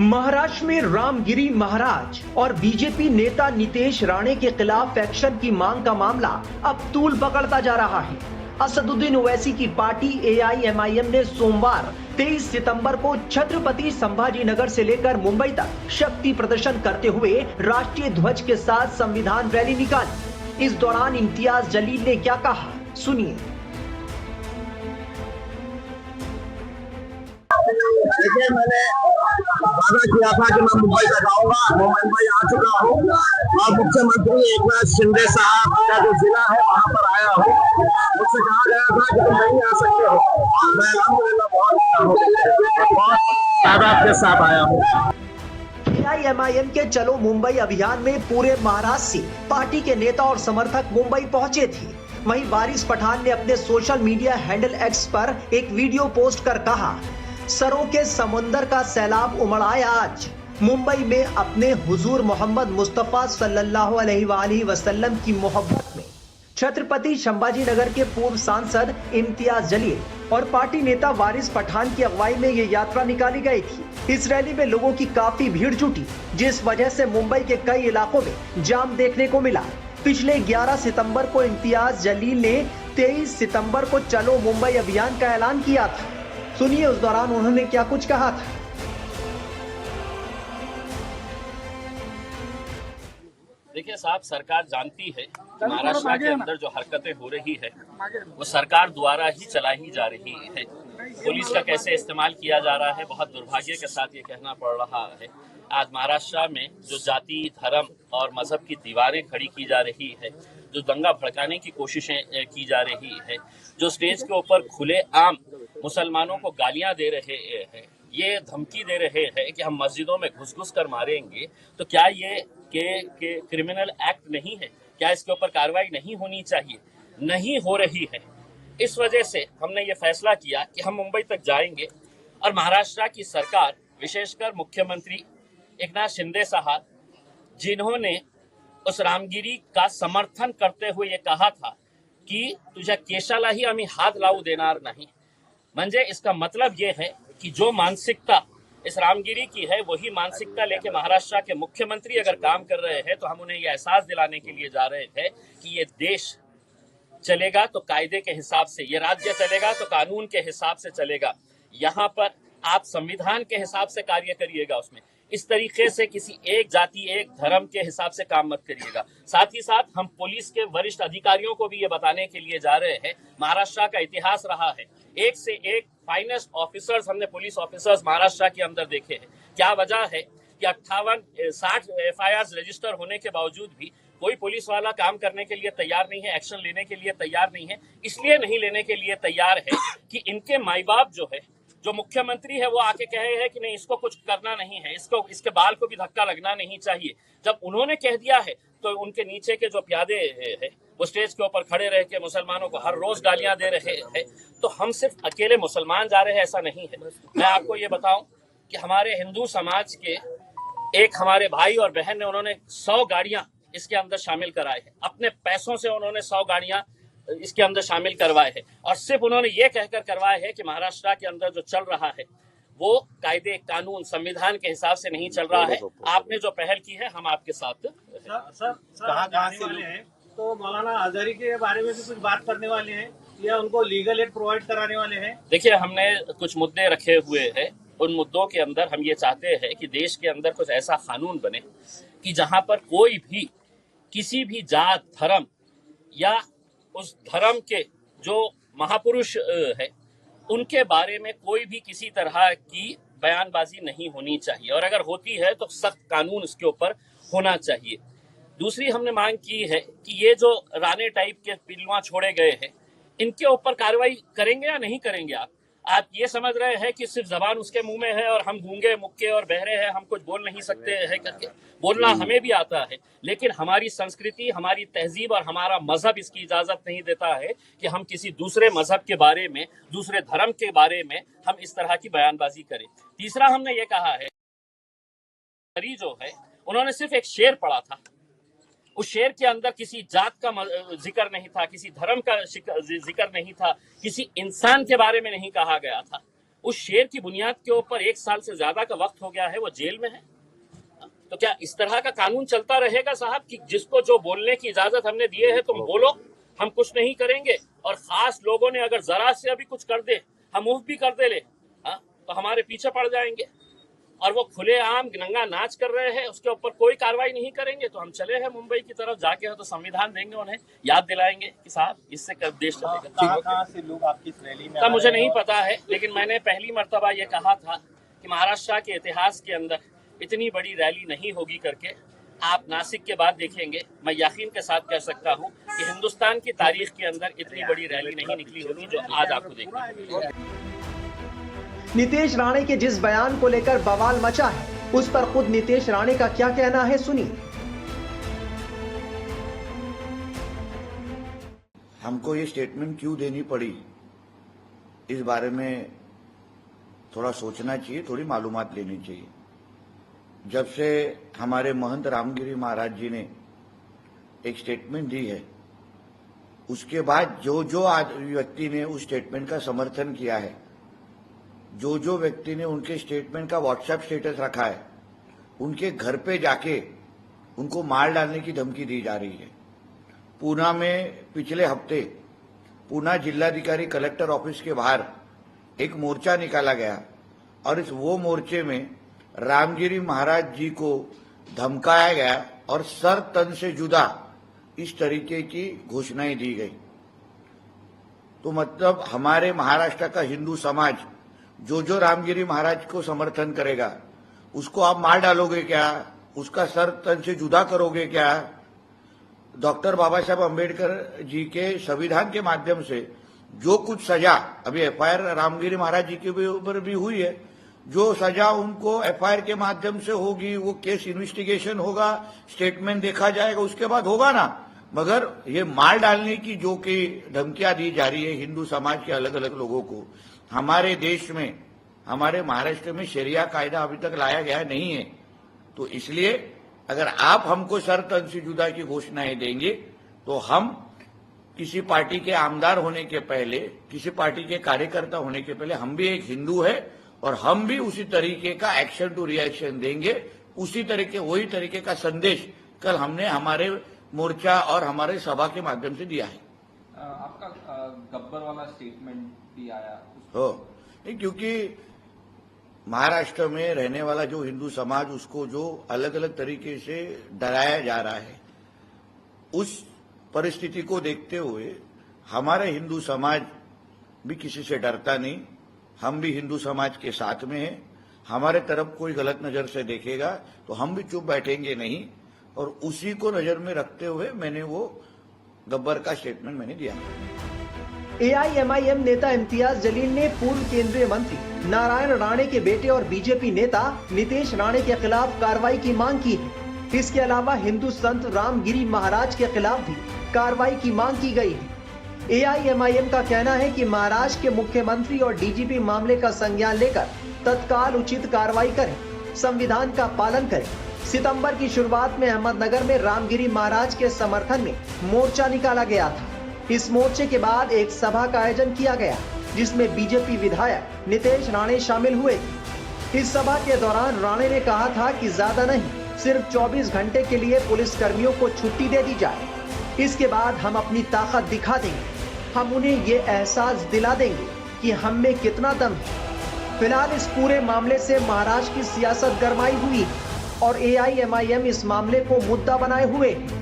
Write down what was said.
महाराष्ट्र में रामगिरी महाराज और बीजेपी नेता नितेश राणे के खिलाफ एक्शन की मांग का मामला अब तूल पकड़ता जा रहा है। असदुद्दीन ओवैसी की पार्टी AIMIM ने सोमवार 23 सितंबर को छत्रपति संभाजीनगर से लेकर मुंबई तक शक्ति प्रदर्शन करते हुए राष्ट्रीय ध्वज के साथ संविधान रैली निकाली। इस दौरान इम्तियाज जलील ने क्या कहा, सुनिए। देखिए, मैंने वादा किया था कि मैं मुंबई तक आऊंगा। मैं मुंबई आ चुका हूँ और मुख्यमंत्री एकनाथ शिंदे साहब का जो जिला है वहाँ पर आया हूँ। मुझसे कहा गया था कि तुम नहीं आ सकते हो। मैं अल्हम्दुलिल्लाह बहुत तादाद के साथ आया हूँ। AIMIM के चलो मुंबई अभियान में पूरे महाराष्ट्र से पार्टी के नेता और समर्थक मुंबई पहुंचे थे। वहीं वारिस पठान ने अपने सोशल मीडिया हैंडल X पर एक वीडियो पोस्ट कर कहा, सरों के समुंदर का सैलाब उमड़ आया आज। मुंबई में अपने हुजूर मोहम्मद मुस्तफा सल्लल्लाहु अलैहि वसल्लम की मोहब्बत में छत्रपति संभाजीनगर के पूर्व सांसद इम्तियाज जलील और पार्टी नेता वारिस पठान की अगुवाई में ये यात्रा निकाली गई थी। इस रैली में लोगों की काफी भीड़ जुटी, जिस वजह से मुंबई के कई इलाकों में जाम देखने को मिला। पिछले 11 सितंबर को इम्तियाज जलील ने 23 सितंबर को चलो मुंबई अभियान का ऐलान किया था। सुनिए उस दौरान उन्होंने क्या कुछ कहा था। देखिए साहब, सरकार जानती है कि महाराष्ट्र के अंदर जो हरकतें हो रही है वो सरकार द्वारा ही चलाई जा रही है। पुलिस का कैसे इस्तेमाल किया जा रहा है, बहुत दुर्भाग्य के साथ ये कहना पड़ रहा है। आज महाराष्ट्र में जो जाति, धर्म और मजहब की दीवारें खड़ी की जा रही है, जो दंगा भड़काने की कोशिशें की जा रही है, जो स्टेज के ऊपर खुले आम मुसलमानों को गालियां दे रहे हैं, ये धमकी दे रहे हैं कि हम मस्जिदों में घुस कर मारेंगे, तो क्या ये के क्रिमिनल एक्ट नहीं है? क्या इसके ऊपर कार्रवाई नहीं होनी चाहिए? नहीं हो रही है। इस वजह से हमने ये फैसला किया कि हम मुंबई तक जाएंगे और महाराष्ट्र की सरकार, विशेषकर मुख्यमंत्री एकनाथ शिंदे साहब, जिन्होंने उस रामगिरी का समर्थन करते हुए ये कहा था की तुझ्या केशालाही आम्ही हात लावू देणार नाही, म्हणजे इसका मतलब ये है कि जो मानसिकता इस रामगिरी की है वही मानसिकता लेके महाराष्ट्र के मुख्यमंत्री अगर काम कर रहे हैं, तो हम उन्हें यह एहसास दिलाने के लिए जा रहे थे कि ये देश चलेगा तो कायदे के हिसाब से, ये राज्य चलेगा तो कानून के हिसाब से चलेगा। यहाँ पर आप संविधान के हिसाब से कार्य करिएगा। उसमें इस तरीके से किसी एक जाति, एक धर्म के हिसाब से काम मत करिएगा। साथ ही साथ हम पुलिस के वरिष्ठ अधिकारियों को भी ये बताने के लिए जा रहे हैं, महाराष्ट्र का इतिहास रहा है, एक से एक फाइनेस्ट ऑफिसर्स हमने पुलिस ऑफिसर्स महाराष्ट्र के अंदर देखे हैं। क्या वजह है कि 60 FIRs रजिस्टर होने के बावजूद भी कोई पुलिस वाला काम करने के लिए तैयार नहीं है, एक्शन लेने के लिए तैयार नहीं है। इसलिए नहीं लेने के लिए तैयार है कि इनके माई बाप जो है, जो मुख्यमंत्री है, वो आके कहे हैं कि नहीं, इसको कुछ करना नहीं है, इसके बाल को भी धक्का लगना नहीं चाहिए। जब उन्होंने कह दिया है तो उनके नीचे के जो प्यादे हैं वो स्टेज के ऊपर खड़े रह के मुसलमानों को हर रोज गालियां दे रहे हैं। तो हम सिर्फ अकेले मुसलमान जा रहे हैं ऐसा नहीं है। मैं आपको ये बताऊं कि हमारे हिंदू समाज के एक हमारे भाई और बहन ने, उन्होंने 100 गाड़ियां इसके अंदर शामिल कराए हैं। अपने पैसों से उन्होंने 100 गाड़ियां इसके अंदर शामिल करवाए हैं और सिर्फ उन्होंने ये कहकर करवाए हैं कि महाराष्ट्र के अंदर जो चल रहा है वो कायदे, कानून, संविधान के हिसाब से नहीं चल रहा है। आपने जो पहल की है, हम आपके साथ सर कहाँ से वाले हैं, तो मौलाना आजहरी के बारे में भी कुछ बात करने वाले हैं या उनको लीगल एड प्रोवाइड कराने वाले हैं? देखिए, हमने कुछ मुद्दे रखे हुए हैं। उन मुद्दों के अंदर हम ये चाहते हैं कि देश के अंदर कुछ ऐसा कानून बने कि जहां पर कोई भी किसी भी जात, धर्म या उस धर्म के जो महापुरुष है उनके बारे में कोई भी किसी तरह की बयानबाजी नहीं होनी चाहिए, और अगर होती है तो सख्त कानून इसके ऊपर होना चाहिए। दूसरी हमने मांग की है कि ये जो राणे टाइप के पिलुआ छोड़े गए हैं, इनके ऊपर कार्रवाई करेंगे या नहीं करेंगे? आप ये समझ रहे हैं कि सिर्फ जबान उसके मुंह में है और हम गूंगे, मुक्के और बहरे हैं, हम कुछ बोल नहीं सकते हैं करके? बोलना हमें भी आता है, लेकिन हमारी संस्कृति, हमारी तहजीब और हमारा मजहब इसकी इजाजत नहीं देता है कि हम किसी दूसरे मजहब के बारे में, दूसरे धर्म के बारे में हम इस तरह की बयानबाजी करें। तीसरा हमने ये कहा है, जो है उन्होंने सिर्फ एक शेर पढ़ा था, उस शेर के अंदर किसी जात का जिक्र नहीं था, किसी धर्म का जिक्र नहीं था, किसी इंसान के बारे में नहीं कहा गया था। उस शेर की बुनियाद के ऊपर 1 साल से ज्यादा का वक्त हो गया है, वो जेल में है। तो क्या इस तरह का कानून चलता रहेगा साहब कि जिसको जो बोलने की इजाजत हमने दिए है तुम बोलो, हम कुछ नहीं करेंगे, और खास लोगों ने अगर जरा से अभी कुछ कर दे, हम मुफ्त भी कर दे ले, तो हमारे पीछे पड़ जाएंगे, और वो खुलेआम नंगा नाच कर रहे हैं, उसके ऊपर कोई कार्रवाई नहीं करेंगे। तो हम चले हैं मुंबई की तरफ, जाके हो तो संविधान देंगे, उन्हें याद दिलाएंगे कि साहब इससे कब देश चलेगा। कहाँ से लोग आपकी इस रैली में तब मुझे नहीं पता है, लेकिन मैंने पहली मर्तबा ये कहा था कि महाराष्ट्र के इतिहास के अंदर इतनी बड़ी रैली नहीं होगी करके। आप नासिक के बाद देखेंगे, मैं यकीन के साथ कह सकता हूँ कि हिंदुस्तान की तारीख के अंदर इतनी बड़ी रैली नहीं निकली होगी जो आज आपको देखना है। नीतीश राणे के जिस बयान को लेकर बवाल मचा है, उस पर खुद नीतीश राणे का क्या कहना है, सुनिए। हमको ये स्टेटमेंट क्यों देनी पड़ी, इस बारे में थोड़ा सोचना चाहिए, थोड़ी मालूमात लेनी चाहिए। जब से हमारे महंत रामगिरी महाराज जी ने एक स्टेटमेंट दी है, उसके बाद जो व्यक्ति ने उस स्टेटमेंट का समर्थन किया है, जो व्यक्ति ने उनके स्टेटमेंट का व्हाट्सएप स्टेटस रखा है, उनके घर पे जाके उनको मार डालने की धमकी दी जा रही है। पूना में पिछले हफ्ते पूना जिलाधिकारी कलेक्टर ऑफिस के बाहर एक मोर्चा निकाला गया, और वो मोर्चे में रामगिरी महाराज जी को धमकाया गया और सर तन से जुदा इस तरीके की घोषणाएं दी गई। तो मतलब हमारे महाराष्ट्र का हिंदू समाज जो रामगिरी महाराज को समर्थन करेगा, उसको आप मार डालोगे क्या, उसका सर तन से जुदा करोगे क्या? डॉक्टर बाबा साहब अम्बेडकर जी के संविधान के माध्यम से जो कुछ सजा अभी एफआईआर रामगिरी महाराज जी के ऊपर भी हुई है, जो सजा उनको एफआईआर के माध्यम से होगी, वो केस इन्वेस्टिगेशन होगा, स्टेटमेंट देखा जाएगा, उसके बाद होगा ना। मगर ये मार डालने की जो कि धमकियां दी जा रही है हिंदू समाज के अलग अलग लोगों को, हमारे देश में, हमारे महाराष्ट्र में शरिया कायदा अभी तक लाया गया नहीं है। तो इसलिए अगर आप हमको सर तन से जुदा की घोषणाएं देंगे, तो हम किसी पार्टी के आमदार होने के पहले, किसी पार्टी के कार्यकर्ता होने के पहले, हम भी एक हिंदू है, और हम भी उसी तरीके का एक्शन टू रिएक्शन देंगे। उसी तरीके, वही तरीके का संदेश कल हमने हमारे मोर्चा और हमारे सभा के माध्यम से दिया है। आपका गब्बर वाला स्टेटमेंट भी आया हो, क्योंकि महाराष्ट्र में रहने वाला जो हिंदू समाज, उसको जो अलग अलग तरीके से डराया जा रहा है, उस परिस्थिति को देखते हुए हमारे हिंदू समाज भी किसी से डरता नहीं। हम भी हिंदू समाज के साथ में हैं। हमारे तरफ कोई गलत नजर से देखेगा तो हम भी चुप बैठेंगे नहीं, और उसी को नजर में रखते हुए मैंने वो गब्बर का स्टेटमेंट मैंने दिया। एआईएमआईएम नेता इम्तियाज जलील ने पूर्व केंद्रीय मंत्री नारायण राणे के बेटे और बीजेपी नेता नीतीश राणे के खिलाफ कार्रवाई की मांग की है। इसके अलावा हिंदू संत रामगिरी महाराज के खिलाफ भी कार्रवाई की मांग की गई है। एआईएमआईएम का कहना है कि महाराष्ट्र के मुख्यमंत्री और डीजीपी मामले का संज्ञान लेकर तत्काल उचित कार्रवाई करें, संविधान का पालन करें। सितंबर की शुरुआत में अहमदनगर में रामगिरी महाराज के समर्थन में मोर्चा निकाला गया था। इस मोर्चे के बाद एक सभा का आयोजन किया गया, जिसमें बीजेपी विधायक नीतीश राणे शामिल हुए थे। इस सभा के दौरान राणे ने कहा था कि ज्यादा नहीं, सिर्फ 24 घंटे के लिए पुलिस कर्मियों को छुट्टी दे दी जाए। इसके बाद हम अपनी ताकत दिखा देंगे, हम उन्हें ये एहसास दिला देंगे कि हम में कितना दम है। फिलहाल इस पूरे मामले से महाराष्ट्र की सियासत गरमाई हुई है और एआईएमआईएम इस मामले को मुद्दा बनाए हुए है।